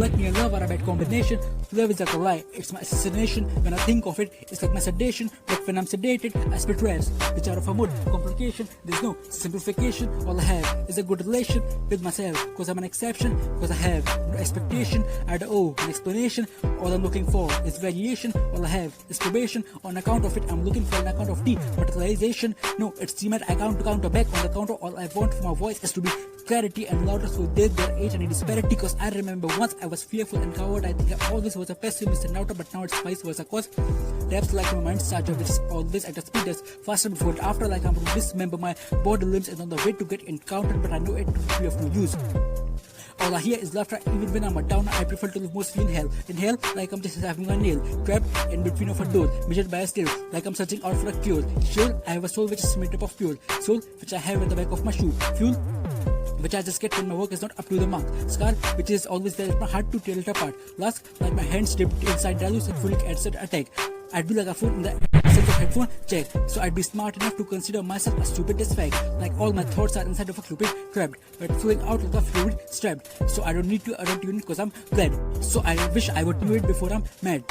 like me and love are a bad combination. Love is like a lie, it's my assassination. When I think of it, it's like my sedation. But when I'm sedated, I spit raps, which are of a mood, complication. There's no simplification. All I have is a good relation with myself, cause I'm an exception, cause I have no expectation. I don't owe an explanation. All I'm looking for is variation. All I have is probation. On account of it, I'm looking for an account of dematerialisation. No, it's demat. I count to counter back on the counter. All I want from my voice is to be clarity and louder, so there ain't any disparity. Cause I remember once I was fearful and coward. I think I always was a pessimist and doubter, but now it's vice versa. Cause raps like my mind's charger, which is always at a speed that's faster before and after. Like I'm to dismember my body limbs and on the way to get encountered, but I know it to be of no use. All I hear is laughter, even when I'm a downer. I prefer to live mostly in hell. In hell, like I'm just having a nail trapped in between of a door, measured by a scale, like I'm searching out for a cure. Sure, I have a soul which is made up of pure soul, which I have at the back of my shoe. Fuel, which I just get when my work is not up to the mark. Scar, which is always there, it's my hard to tear it apart. Last, like my hands dipped inside dilutes and fully answered attack. I'd be like a phone in the sense of headphone check. So I'd be smart enough to consider myself a stupid as fact. Like all my thoughts are inside of a fluid trapped, but flowing out like a fluid strapped. So I don't need to tune it cause I'm glad. So I wish I would do it before I'm mad.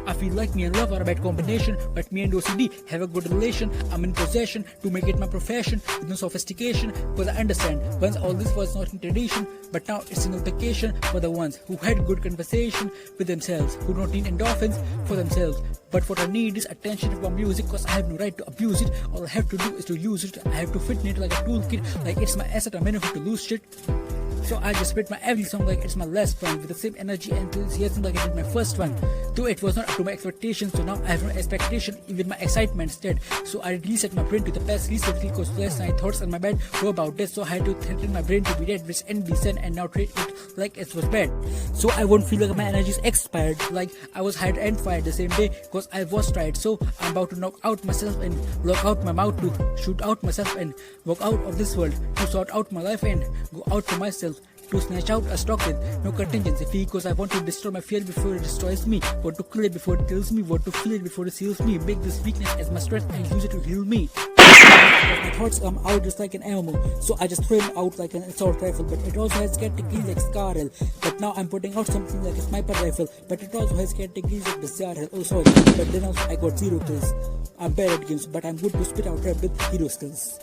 I feel like me and love are a bad combination, but me and OCD have a good relation. I'm in possession to make it my profession with no sophistication, cause I understand once all this was not in tradition, but now it's an implication for the ones who had good conversation with themselves, who don't need endorphins for themselves. But what I need is attention from music, cause I have no right to abuse it. All I have to do is to use it. I have to fit in it like a toolkit, like it's my asset. I'm enough to lose shit. So I just spit my every song like it's my last one, with the same energy and enthusiasm like I did my first one. Though it was not up to my expectations, so now I have no expectation, even my excitement's dead. So I reset my brain to the past recently, cause last night thoughts on my bed were about death. So I had to threaten my brain to be dead, which can be sent and now treat it like it was bad. So I won't feel like my energy is expired, like I was hired and fired the same day, cause I was tried. So I'm about to knock out myself and lock out my mouth, to shoot out myself and walk out of this world, to sort out my life and go out for myself, to snatch out a stock with no contingency fee, cause I want to destroy my fear before it destroys me, want to kill it before it kills me, want to feel it before it seals me, make this weakness as my strength and use it to heal me. My thoughts come out just like an ammo, so I just throw them out like an assault rifle, but it also has categories like Scarrel. But now I'm putting out something like a sniper rifle, but it also has categories like Disparity. Oh sorry, but then also I got 0 kills. I'm bad at games, but I'm good to spit out rap with hero skills.